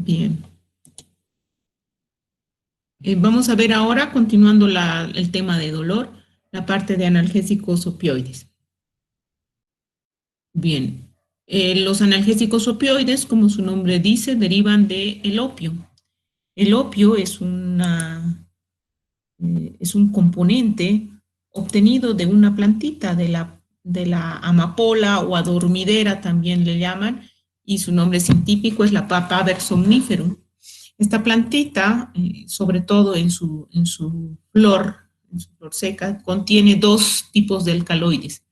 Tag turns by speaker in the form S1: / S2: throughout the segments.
S1: Bien. Vamos a ver ahora, continuando el tema de dolor, la parte de analgésicos opioides. Bien. Los analgésicos opioides, como su nombre dice, derivan del opio. El opio es es un componente obtenido de una plantita, de la amapola o adormidera también le llaman, y su nombre científico es la Papaver somniferum. Esta plantita, sobre todo en su flor seca, contiene dos tipos de alcaloides,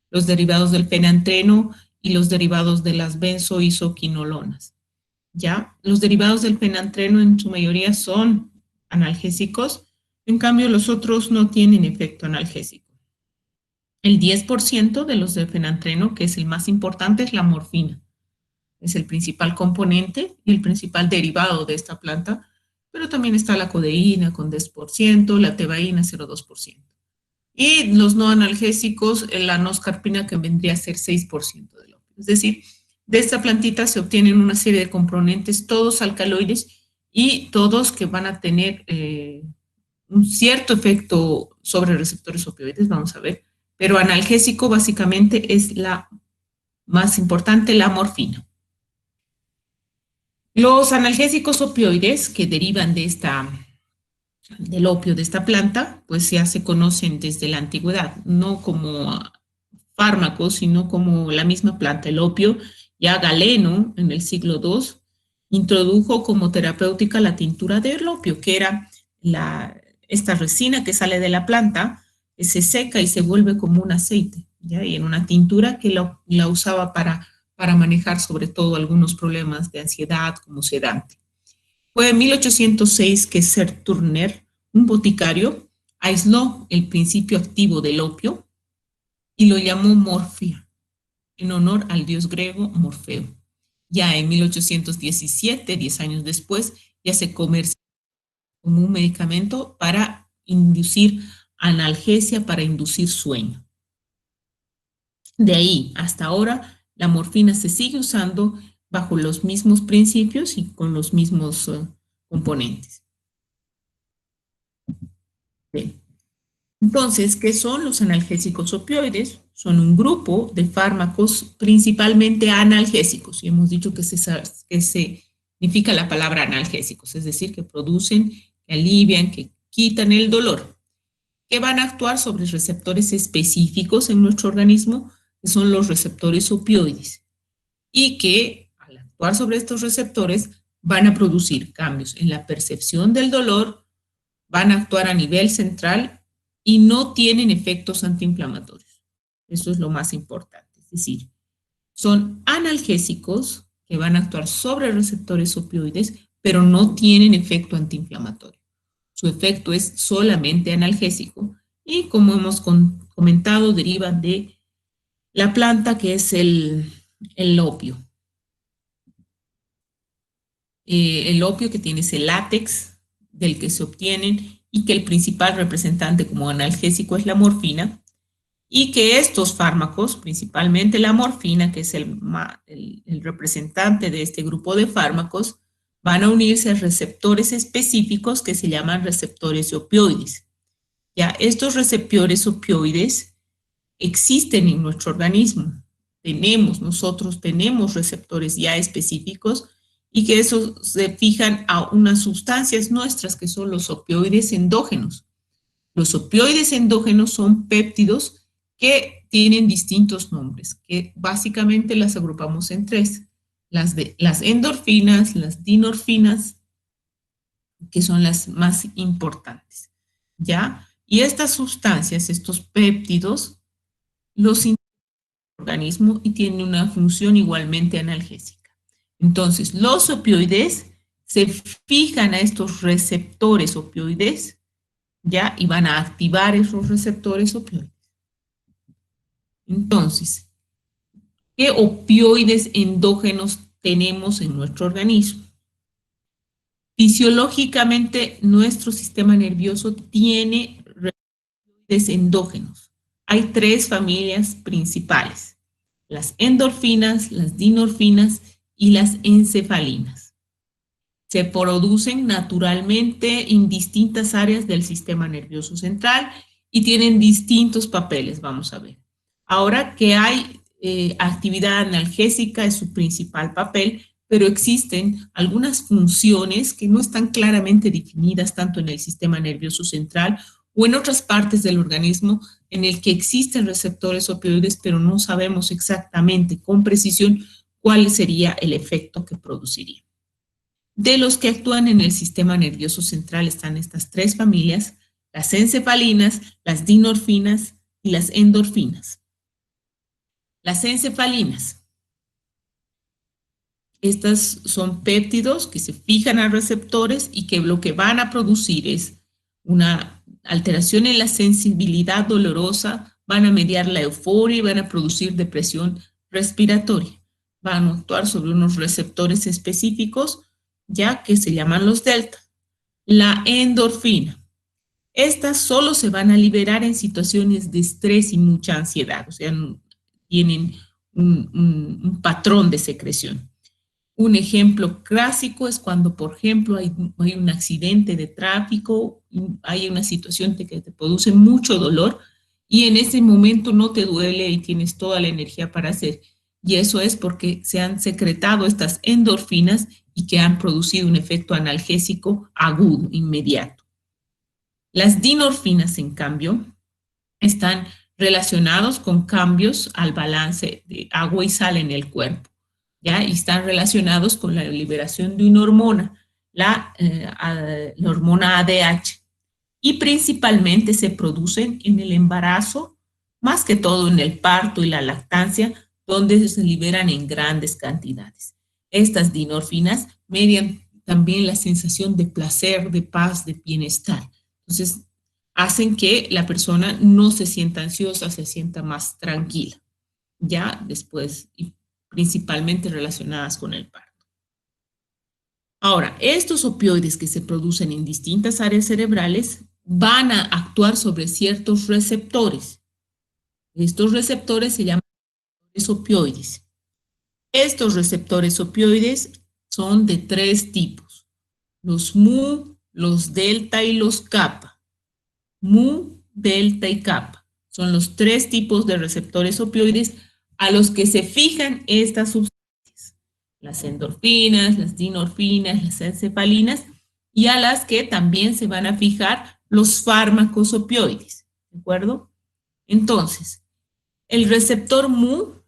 S1: los derivados del fenantreno y los derivados de las benzoisoquinolonas. ¿Ya? Los derivados del fenantreno en su mayoría son analgésicos, en cambio los otros no tienen efecto analgésico. El 10% de los del fenantreno, que es el más importante, es la morfina. Es el principal componente y el principal derivado de esta planta, pero también está la codeína con 10%, la tebaína 0,2%. Y los no analgésicos, la noscarpina que vendría a ser 6% del opio. Es decir, de esta plantita se obtienen una serie de componentes, todos alcaloides y todos que van a tener un cierto efecto sobre receptores opioides, vamos a ver, pero analgésico básicamente es la más importante, la morfina. Los analgésicos opioides que derivan del opio de esta planta, pues ya se conocen desde la antigüedad, no como fármacos, sino como la misma planta, el opio. Ya Galeno, en el siglo II, introdujo como terapéutica la tintura del opio, que era esta resina que sale de la planta, que se seca y se vuelve como un aceite, ¿ya? Y en una tintura que la usaba para manejar sobre todo algunos problemas de ansiedad como sedante. Fue en 1806 que Sir Turner, un boticario, aisló el principio activo del opio y lo llamó morfia, en honor al dios griego Morfeo. Ya en 1817, 10 años después, ya se comercializó como un medicamento para inducir analgesia, para inducir sueño. De ahí hasta ahora, la morfina se sigue usando bajo los mismos principios y con los mismos componentes. Bien. Entonces, ¿qué son los analgésicos opioides? Son un grupo de fármacos principalmente analgésicos. Y hemos dicho que se significa la palabra analgésicos, es decir, que producen, que alivian, que quitan el dolor, que van a actuar sobre receptores específicos en nuestro organismo, que son los receptores opioides, y que al actuar sobre estos receptores van a producir cambios en la percepción del dolor, van a actuar a nivel central y no tienen efectos antiinflamatorios. Eso es lo más importante. Es decir, son analgésicos que van a actuar sobre receptores opioides, pero no tienen efecto antiinflamatorio. Su efecto es solamente analgésico y, como hemos comentado, derivan de la planta que es el opio. El opio que tiene ese látex del que se obtienen y que el principal representante como analgésico es la morfina, y que estos fármacos, principalmente la morfina, que es el representante de este grupo de fármacos, van a unirse a receptores específicos que se llaman receptores opioides. Ya, estos receptores opioides existen en nuestro organismo. Nosotros tenemos receptores ya específicos y que esos se fijan a unas sustancias nuestras que son los opioides endógenos. Los opioides endógenos son péptidos que tienen distintos nombres, que básicamente las agrupamos en tres: las endorfinas, las dinorfinas, que son las más importantes, ¿ya? Y estas sustancias, estos péptidos, los organismo y tiene una función igualmente analgésica. Entonces, los opioides se fijan a estos receptores opioides, ¿ya? Y van a activar esos receptores opioides. Entonces, ¿qué opioides endógenos tenemos en nuestro organismo? Fisiológicamente, nuestro sistema nervioso tiene receptores endógenos. Hay tres familias principales: las endorfinas, las dinorfinas y las encefalinas. Se producen naturalmente en distintas áreas del sistema nervioso central y tienen distintos papeles, vamos a ver. Ahora que hay actividad analgésica es su principal papel, pero existen algunas funciones que no están claramente definidas tanto en el sistema nervioso central o en otras partes del organismo en el que existen receptores opioides, pero no sabemos exactamente con precisión cuál sería el efecto que produciría. De los que actúan en el sistema nervioso central están estas tres familias, las encefalinas, las dinorfinas y las endorfinas. Las encefalinas. Estas son péptidos que se fijan a receptores y que lo que van a producir es una alteración en la sensibilidad dolorosa, van a mediar la euforia y van a producir depresión respiratoria. Van a actuar sobre unos receptores específicos, ya que se llaman los delta. La endorfina. Estas solo se van a liberar en situaciones de estrés y mucha ansiedad, o sea, tienen un patrón de secreción. Un ejemplo clásico es cuando, por ejemplo, hay un accidente de tráfico, hay una situación que te produce mucho dolor y en ese momento no te duele y tienes toda la energía para hacer. Y eso es porque se han secretado estas endorfinas y que han producido un efecto analgésico agudo, inmediato. Las dinorfinas, en cambio, están relacionados con cambios al balance de agua y sal en el cuerpo, ¿ya? Y están relacionados con la liberación de una hormona, la hormona ADH, y principalmente se producen en el embarazo, más que todo en el parto y la lactancia, donde se liberan en grandes cantidades. Estas dinorfinas median también la sensación de placer, de paz, de bienestar. Entonces, hacen que la persona no se sienta ansiosa, se sienta más tranquila, ya después, y principalmente relacionadas con el parto. Ahora, estos opioides que se producen en distintas áreas cerebrales van a actuar sobre ciertos receptores. Estos receptores se llaman opioides. Estos receptores opioides son de tres tipos: los mu, los delta y los kappa. Mu, delta y kappa son los tres tipos de receptores opioides a los que se fijan estas sustancias, las endorfinas, las dinorfinas, las encefalinas, y a las que también se van a fijar los fármacos opioides, ¿de acuerdo? Entonces, el receptor mu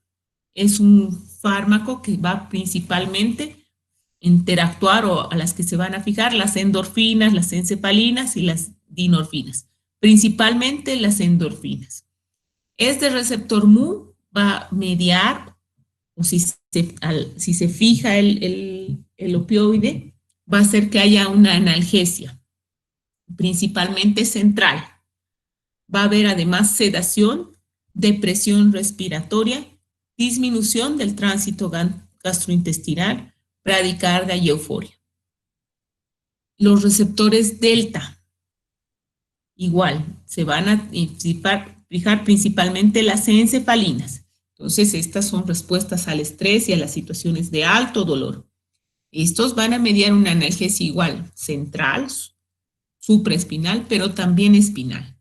S1: es un fármaco que va principalmente a interactuar o a las que se van a fijar las endorfinas, las encefalinas y las dinorfinas, principalmente las endorfinas. Este receptor mu va a mediar, o si se fija el opioide, va a hacer que haya una analgesia, principalmente central. Va a haber además sedación, depresión respiratoria, disminución del tránsito gastrointestinal, bradicardia y euforia. Los receptores delta, igual, se van a fijar principalmente las encefalinas. Entonces, estas son respuestas al estrés y a las situaciones de alto dolor. Estos van a mediar una analgesia igual, central, supraespinal, pero también espinal.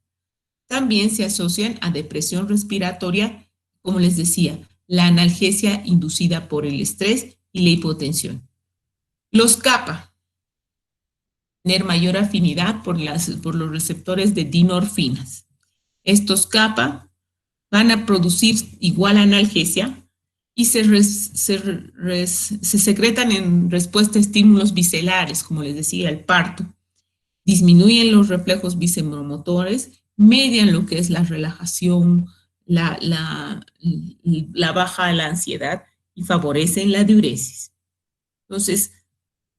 S1: También se asocian a depresión respiratoria, como les decía, la analgesia inducida por el estrés y la hipotensión. Los kappa, tener mayor afinidad por los receptores de dinorfinas. Estos kappa van a producir igual analgesia y se secretan en respuesta a estímulos biscelares, como les decía, el parto. Disminuyen los reflejos bisecmotores, median lo que es la relajación, la baja de la ansiedad y favorecen la diuresis. Entonces,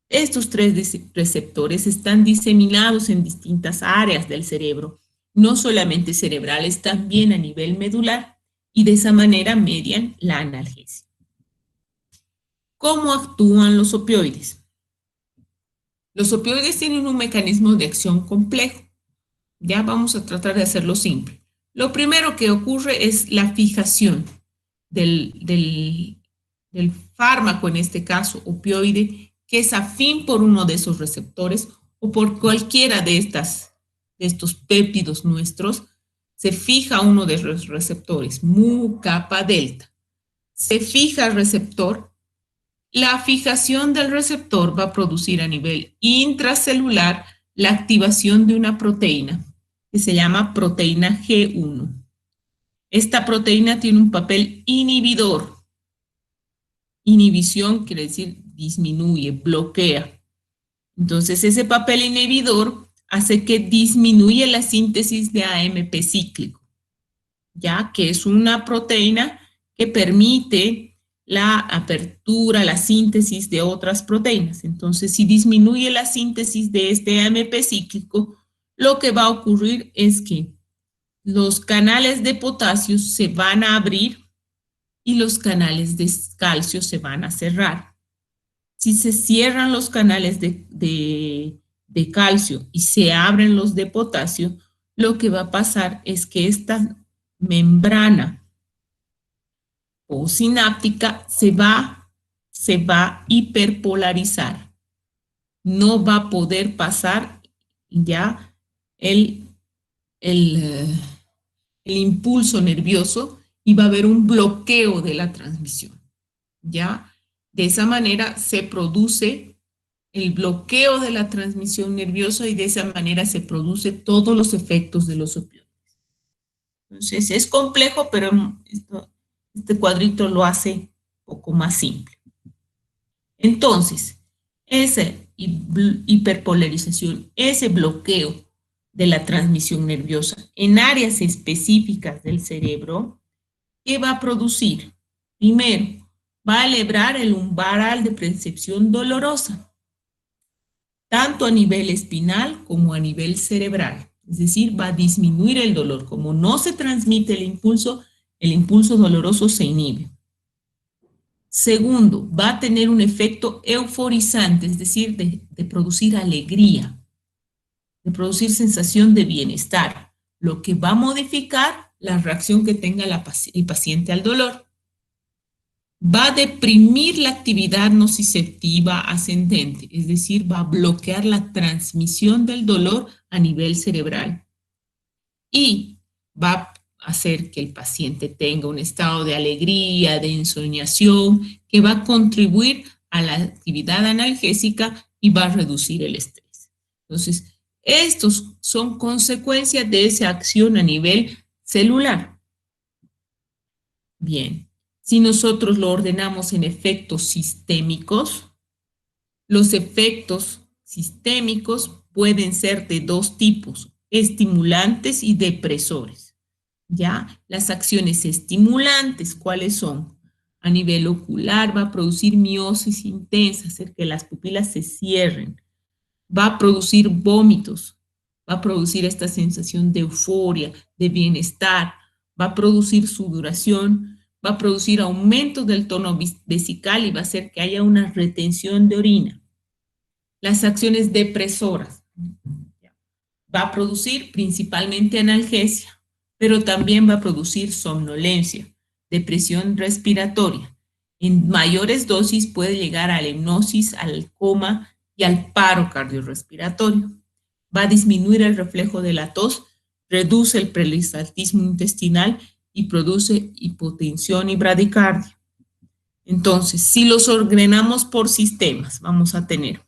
S1: estos tres receptores están diseminados en distintas áreas del cerebro, no solamente cerebrales, también a nivel medular, y de esa manera median la analgesia. ¿Cómo actúan los opioides? Los opioides tienen un mecanismo de acción complejo. Ya vamos a tratar de hacerlo simple. Lo primero que ocurre es la fijación del fármaco, en este caso opioide, que es afín por uno de esos receptores o por cualquiera de estos péptidos nuestros, se fija uno de los receptores, mu, kappa, delta. Se fija el receptor. La fijación del receptor va a producir a nivel intracelular la activación de una proteína que se llama proteína G1. Esta proteína tiene un papel inhibidor. Inhibición quiere decir disminuye, bloquea. Entonces ese papel inhibidor hace que disminuye la síntesis de AMP cíclico, ya que es una proteína que permite la apertura, la síntesis de otras proteínas. Entonces, si disminuye la síntesis de este AMP cíclico, lo que va a ocurrir es que los canales de potasio se van a abrir y los canales de calcio se van a cerrar. Si se cierran los canales de calcio y se abren los de potasio, lo que va a pasar es que esta membrana postsináptica se va a hiperpolarizar. No va a poder pasar ya el, el impulso nervioso y va a haber un bloqueo de la transmisión. ¿Ya? De esa manera se produce el bloqueo de la transmisión nerviosa y de esa manera se produce todos los efectos de los opioides. Entonces es complejo, pero este cuadrito lo hace un poco más simple. Entonces, esa hiperpolarización, ese bloqueo de la transmisión nerviosa en áreas específicas del cerebro, ¿qué va a producir? Primero, va a elevar el umbral de percepción dolorosa, tanto a nivel espinal como a nivel cerebral. Es decir, va a disminuir el dolor. Como no se transmite el impulso doloroso se inhibe. Segundo, va a tener un efecto euforizante, es decir, de producir alegría, de producir sensación de bienestar, lo que va a modificar la reacción que tenga el paciente al dolor. Va a deprimir la actividad nociceptiva ascendente, es decir, va a bloquear la transmisión del dolor a nivel cerebral. Y va a hacer que el paciente tenga un estado de alegría, de ensoñación, que va a contribuir a la actividad analgésica y va a reducir el estrés. Entonces, estos son consecuencias de esa acción a nivel celular. Bien. Si nosotros lo ordenamos en efectos sistémicos, los efectos sistémicos pueden ser de dos tipos, estimulantes y depresores. ¿Ya? Las acciones estimulantes, ¿cuáles son? A nivel ocular va a producir miosis intensa, hacer que las pupilas se cierren. Va a producir vómitos, va a producir esta sensación de euforia, de bienestar, va a producir sudoración, va a producir aumento del tono vesical y va a hacer que haya una retención de orina. Las acciones depresoras va a producir principalmente analgesia, pero también va a producir somnolencia, depresión respiratoria. En mayores dosis puede llegar a la hipnosis, al coma y al paro cardiorrespiratorio. Va a disminuir el reflejo de la tos, reduce el peristaltismo intestinal y produce hipotensión y bradicardia. Entonces, si los ordenamos por sistemas, vamos a tener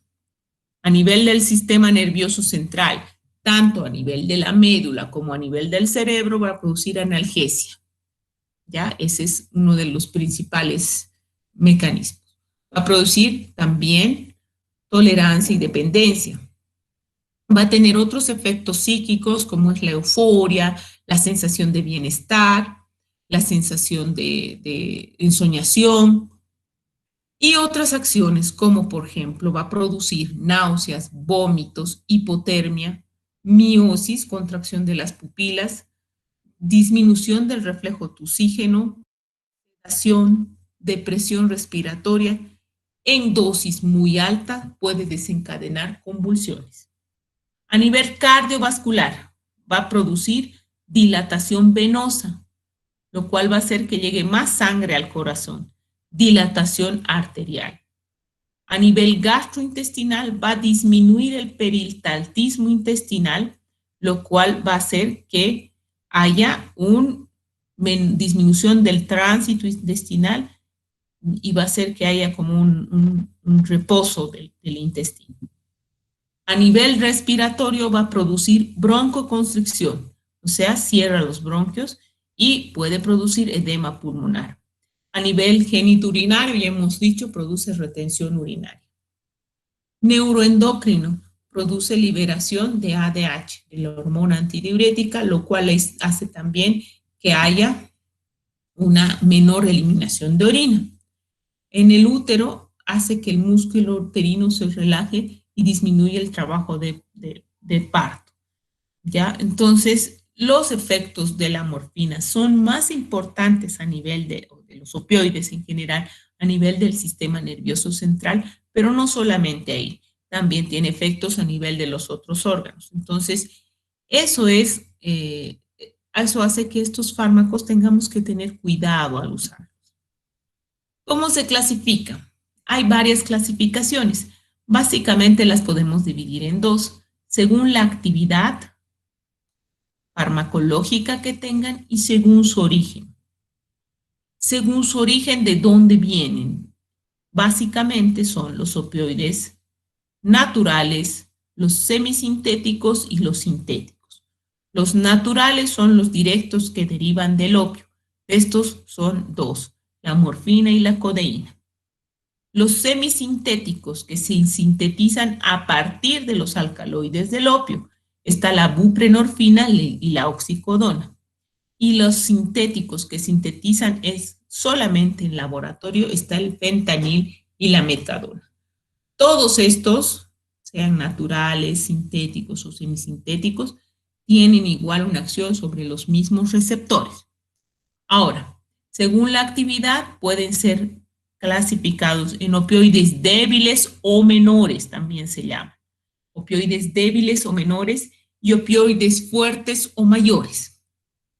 S1: a nivel del sistema nervioso central, tanto a nivel de la médula como a nivel del cerebro, va a producir analgesia. ¿Ya? Ese es uno de los principales mecanismos. Va a producir también tolerancia y dependencia. Va a tener otros efectos psíquicos como es la euforia, la sensación de bienestar, la sensación de ensoñación y otras acciones como por ejemplo va a producir náuseas, vómitos, hipotermia, miosis, contracción de las pupilas, disminución del reflejo tusígeno, sedación, depresión respiratoria. En dosis muy alta puede desencadenar convulsiones. A nivel cardiovascular, va a producir dilatación venosa, lo cual va a hacer que llegue más sangre al corazón, dilatación arterial. A nivel gastrointestinal va a disminuir el peristaltismo intestinal, lo cual va a hacer que haya una disminución del tránsito intestinal y va a hacer que haya como un reposo del intestino. A nivel respiratorio va a producir broncoconstricción, o sea, cierra los bronquios y puede producir edema pulmonar. A nivel genitourinario, ya hemos dicho, produce retención urinaria. Neuroendocrino, produce liberación de ADH, de la hormona antidiurética, lo cual hace también que haya una menor eliminación de orina. En el útero hace que el músculo uterino se relaje y disminuye el trabajo de parto. ¿Ya? Entonces, los efectos de la morfina son más importantes a nivel de los opioides en general, a nivel del sistema nervioso central, pero no solamente ahí, también tiene efectos a nivel de los otros órganos. Entonces, eso hace que estos fármacos tengamos que tener cuidado al usarlos. ¿Cómo se clasifica? Hay varias clasificaciones. Básicamente las podemos dividir en dos, según la actividad farmacológica que tengan y según su origen. Según su origen, ¿de dónde vienen? Básicamente son los opioides naturales, los semisintéticos y los sintéticos. Los naturales son los directos que derivan del opio. Estos son dos, la morfina y la codeína. Los semisintéticos que se sintetizan a partir de los alcaloides del opio, está la buprenorfina y la oxicodona. Y los sintéticos que sintetizan es solamente en laboratorio, está el fentanil y la metadona. Todos estos, sean naturales, sintéticos o semisintéticos, tienen igual una acción sobre los mismos receptores. Ahora, según la actividad, pueden ser clasificados en opioides débiles o menores, también se llama. Opioides débiles o menores y opioides fuertes o mayores.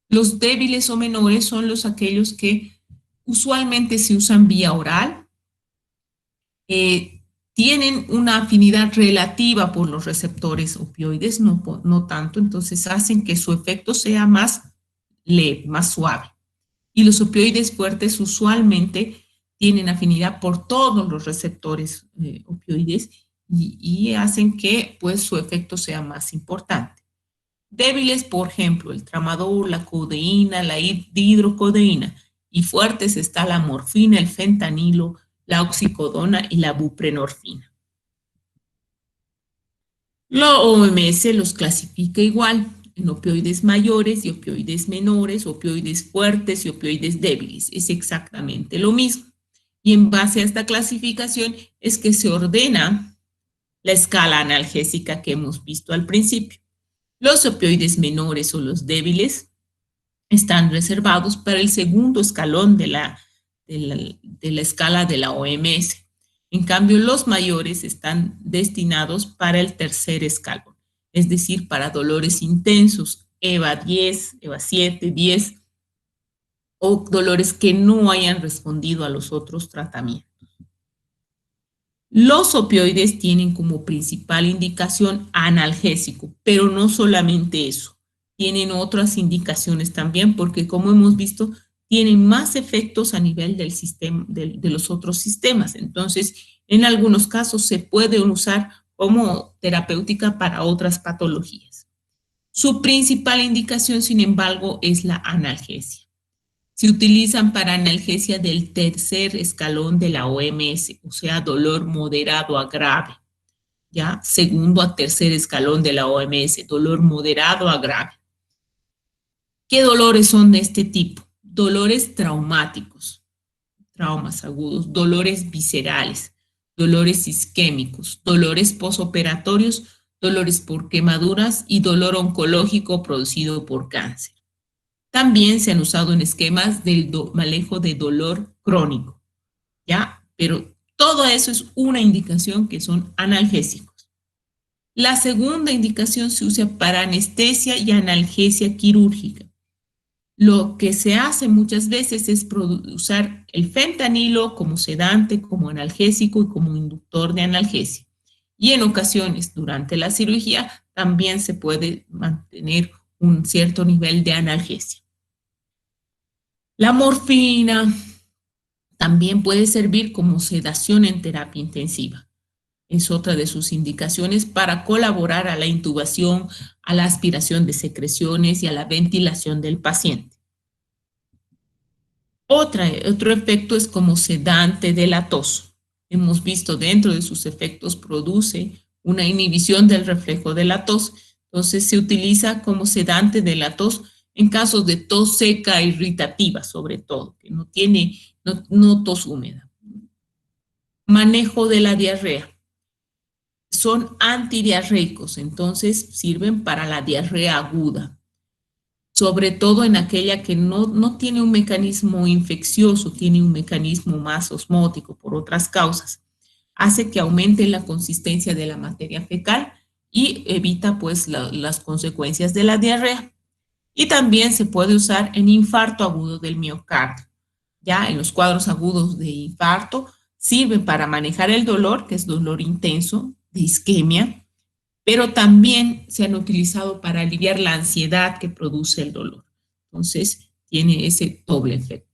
S1: Los débiles o menores son aquellos que usualmente se usan vía oral, tienen una afinidad relativa por los receptores opioides, no tanto, entonces hacen que su efecto sea más leve, más suave. Y los opioides fuertes usualmente tienen afinidad por todos los receptores opioides y hacen que pues, su efecto sea más importante. Débiles, por ejemplo, el tramadol, la codeína, la dihidrocodeína. Y fuertes está la morfina, el fentanilo, la oxicodona y la buprenorfina. La OMS los clasifica igual en opioides mayores y opioides menores, opioides fuertes y opioides débiles. Es exactamente lo mismo. Y en base a esta clasificación es que se ordena la escala analgésica que hemos visto al principio. Los opioides menores o los débiles están reservados para el segundo escalón de la escala de la OMS. En cambio, los mayores están destinados para el tercer escalón, es decir, para dolores intensos, EVA 10, EVA 7, 10, o dolores que no hayan respondido a los otros tratamientos. Los opioides tienen como principal indicación analgésico, pero no solamente eso, tienen otras indicaciones también porque como hemos visto, tienen más efectos a nivel del sistema, de los otros sistemas. Entonces, en algunos casos se pueden usar como terapéutica para otras patologías. Su principal indicación, sin embargo, es la analgesia. Se utilizan para analgesia del tercer escalón de la OMS, o sea, dolor moderado a grave. ¿Ya? Segundo a tercer escalón de la OMS, dolor moderado a grave. ¿Qué dolores son de este tipo? Dolores traumáticos, traumas agudos, dolores viscerales, dolores isquémicos, dolores posoperatorios, dolores por quemaduras y dolor oncológico producido por cáncer. También se han usado en esquemas del manejo de dolor crónico, ¿ya? Pero todo eso es una indicación que son analgésicos. La segunda indicación se usa para anestesia y analgesia quirúrgica. Lo que se hace muchas veces es usar el fentanilo como sedante, como analgésico y como inductor de analgesia. Y en ocasiones, durante la cirugía, también se puede mantener un cierto nivel de analgesia. La morfina también puede servir como sedación en terapia intensiva. Es otra de sus indicaciones para colaborar a la intubación, a la aspiración de secreciones y a la ventilación del paciente. Otro efecto es como sedante de la tos. Hemos visto dentro de sus efectos produce una inhibición del reflejo de la tos. Entonces se utiliza como sedante de la tos en casos de tos seca irritativa, sobre todo, que no tos húmeda. Manejo de la diarrea. Son antidiarreicos, entonces sirven para la diarrea aguda, sobre todo en aquella que no tiene un mecanismo infeccioso, tiene un mecanismo más osmótico por otras causas. Hace que aumente la consistencia de la materia fecal y evita pues las consecuencias de la diarrea. Y también se puede usar en infarto agudo del miocardio. Ya en los cuadros agudos de infarto sirve para manejar el dolor, que es dolor intenso, de isquemia, pero también se han utilizado para aliviar la ansiedad que produce el dolor. Entonces, tiene ese doble efecto.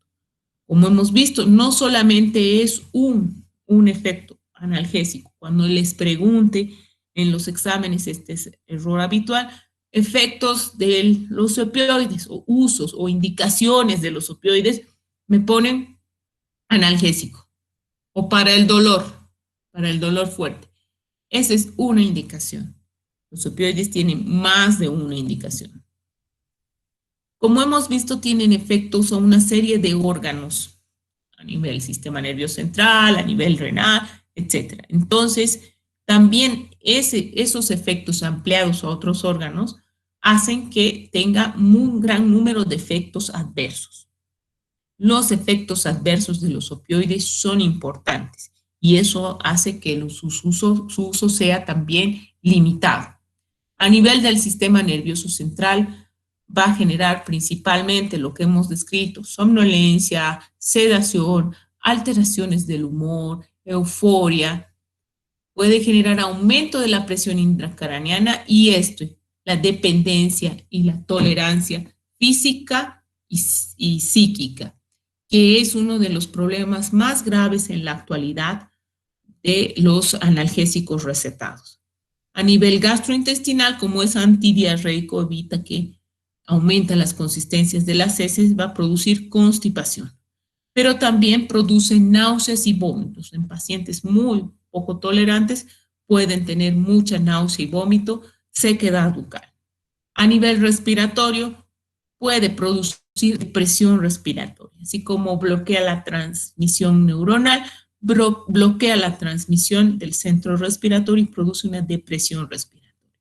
S1: Como hemos visto, no solamente es un efecto analgésico. Cuando les pregunte en los exámenes, este es error habitual, efectos de los opioides o usos o indicaciones de los opioides, me ponen analgésico o para el dolor fuerte. Esa es una indicación. Los opioides tienen más de una indicación. Como hemos visto, tienen efectos a una serie de órganos a nivel sistema nervioso central, a nivel renal, etc. Entonces, también esos efectos ampliados a otros órganos hacen que tenga un gran número de efectos adversos. Los efectos adversos de los opioides son importantes y eso hace que su uso sea también limitado. A nivel del sistema nervioso central, va a generar principalmente lo que hemos descrito: somnolencia, sedación, alteraciones del humor, euforia. Puede generar aumento de la presión intracraneana y esto, la dependencia y la tolerancia física y psíquica, que es uno de los problemas más graves en la actualidad de los analgésicos recetados. A nivel gastrointestinal, como es antidiarreico, evita que aumenta las consistencias de las heces, va a producir constipación, pero también produce náuseas y vómitos. En pacientes muy poco tolerantes pueden tener mucha náusea y vómito, sequedad bucal. A nivel respiratorio, puede producir depresión respiratoria, así como bloquea la transmisión neuronal, bloquea la transmisión del centro respiratorio y produce una depresión respiratoria.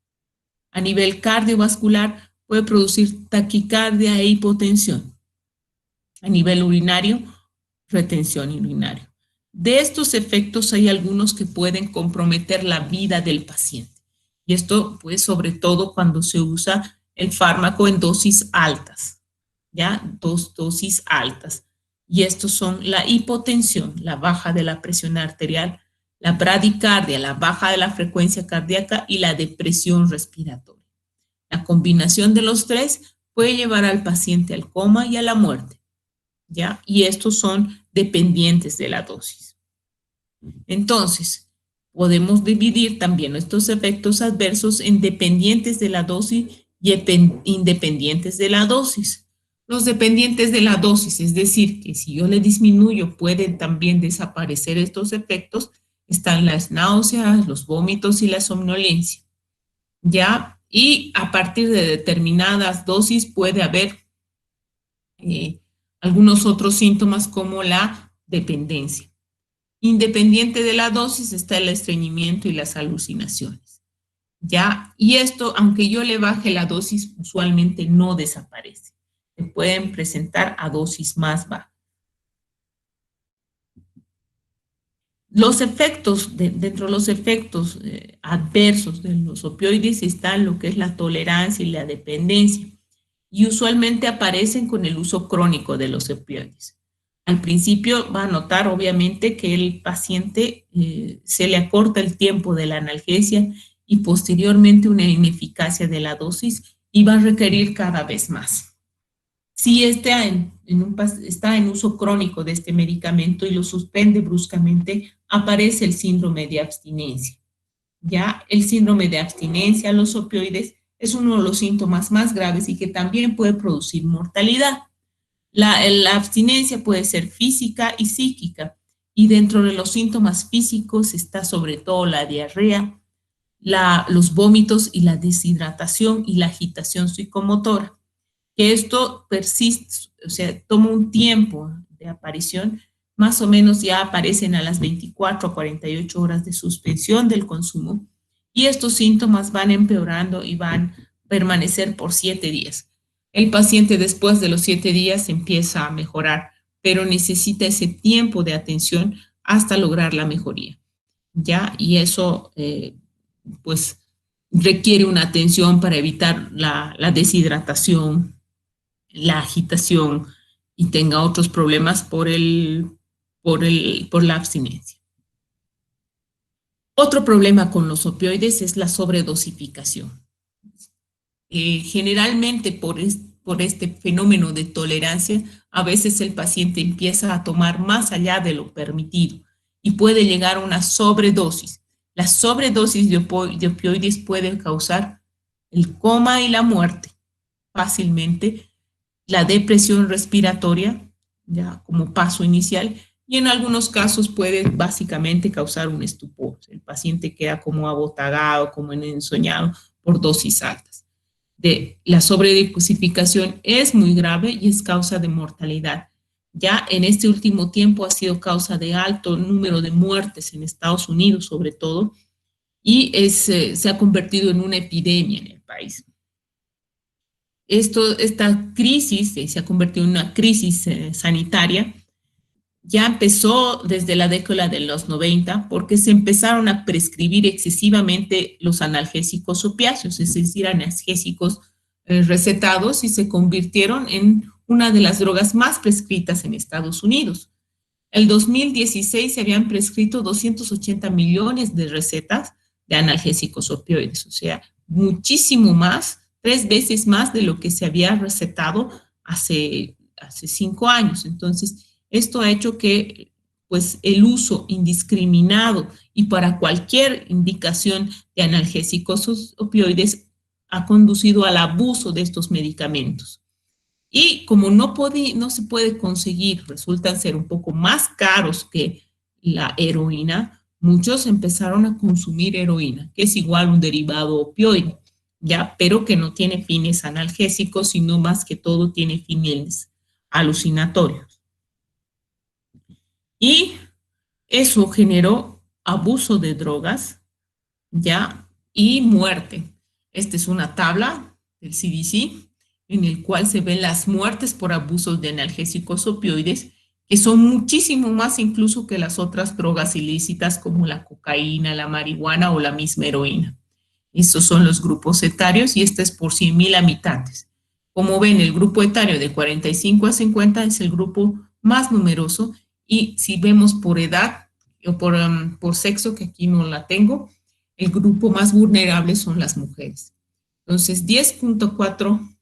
S1: A nivel cardiovascular, puede producir taquicardia e hipotensión. A nivel urinario, retención urinaria. De estos efectos hay algunos que pueden comprometer la vida del paciente. Y esto, pues, sobre todo cuando se usa el fármaco en dosis altas, ¿ya? Dosis altas. Y estos son la hipotensión, la baja de la presión arterial, la bradicardia, la baja de la frecuencia cardíaca y la depresión respiratoria. La combinación de los tres puede llevar al paciente al coma y a la muerte, ¿ya? Y estos son dependientes de la dosis. Entonces, podemos dividir también estos efectos adversos en dependientes de la dosis y independientes de la dosis. Los dependientes de la dosis, es decir, que si yo le disminuyo, pueden también desaparecer estos efectos, están las náuseas, los vómitos y la somnolencia, ¿ya? Y a partir de determinadas dosis puede haber algunos otros síntomas como la dependencia. Independiente de la dosis está el estreñimiento y las alucinaciones, ¿ya? Y esto, aunque yo le baje la dosis, usualmente no desaparece. Se pueden presentar a dosis más bajas. Los efectos, dentro de los efectos adversos de los opioides está lo que es la tolerancia y la dependencia. y usualmente aparecen con el uso crónico de los opioides. Al principio va a notar obviamente que el paciente se le acorta el tiempo de la analgesia y posteriormente una ineficacia de la dosis y va a requerir cada vez más. Si está en uso crónico de este medicamento y lo suspende bruscamente, aparece el síndrome de abstinencia. Ya el síndrome de abstinencia a los opioides es uno de los síntomas más graves y que también puede producir mortalidad. La abstinencia puede ser física y psíquica, y dentro de los síntomas físicos está sobre todo la diarrea, los vómitos y la deshidratación y la agitación psicomotora. Que esto persiste, o sea, toma un tiempo de aparición, más o menos ya aparecen a las 24 a 48 horas de suspensión del consumo, y estos síntomas van empeorando y van a permanecer por 7 días. El paciente después de los 7 días empieza a mejorar, pero necesita ese tiempo de atención hasta lograr la mejoría, ¿ya? Y eso, pues, requiere una atención para evitar la deshidratación, la agitación y tenga otros problemas por la abstinencia. Otro problema con los opioides es la sobredosificación. Generalmente por este fenómeno de tolerancia, a veces el paciente empieza a tomar más allá de lo permitido y puede llegar a una sobredosis. La sobredosis de opioides puede causar el coma y la muerte fácilmente, la depresión respiratoria, ya como paso inicial, y en algunos casos puede básicamente causar un estupor. El paciente queda como abotagado, como ensoñado por dosis altas. La sobredosificación es muy grave y es causa de mortalidad. Ya en este último tiempo ha sido causa de alto número de muertes en Estados Unidos, sobre todo, y se ha convertido en una epidemia en el país. Esta crisis se ha convertido en una crisis sanitaria. Ya empezó desde la década de los 90 porque se empezaron a prescribir excesivamente los analgésicos opiáceos, es decir, analgésicos recetados, y se convirtieron en una de las drogas más prescritas en Estados Unidos. En 2016 se habían prescrito 280 millones de recetas de analgésicos opioides, o sea, muchísimo más, 3 veces más de lo que se había recetado hace 5 años. Entonces, esto ha hecho que pues, el uso indiscriminado y para cualquier indicación de analgésicos opioides ha conducido al abuso de estos medicamentos. Y como no se puede conseguir, resultan ser un poco más caros que la heroína, muchos empezaron a consumir heroína, que es igual un derivado opioide, ya, pero que no tiene fines analgésicos, sino más que todo tiene fines alucinatorios. Y eso generó abuso de drogas, ya, y muerte. Esta es una tabla del CDC en el cual se ven las muertes por abusos de analgésicos opioides, que son muchísimo más incluso que las otras drogas ilícitas como la cocaína, la marihuana o la misma heroína. Estos son los grupos etarios y este es por 100,000 habitantes. Como ven, el grupo etario de 45 a 50 es el grupo más numeroso, y si vemos por edad o por sexo, que aquí no la tengo, el grupo más vulnerable son las mujeres. Entonces, 10.4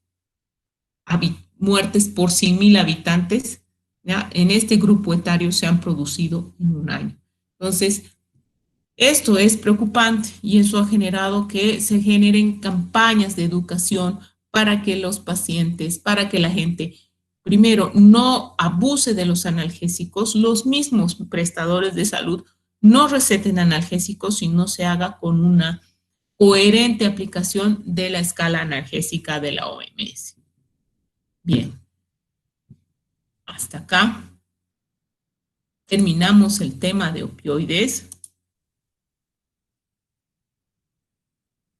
S1: muertes por 100,000 habitantes, ¿ya? En este grupo etario se han producido en un año. Entonces, esto es preocupante y eso ha generado que se generen campañas de educación para que los pacientes, para que la gente, primero, no abuse de los analgésicos, los mismos prestadores de salud no receten analgésicos y no se haga con una coherente aplicación de la escala analgésica de la OMS. Bien, hasta acá terminamos el tema de opioides.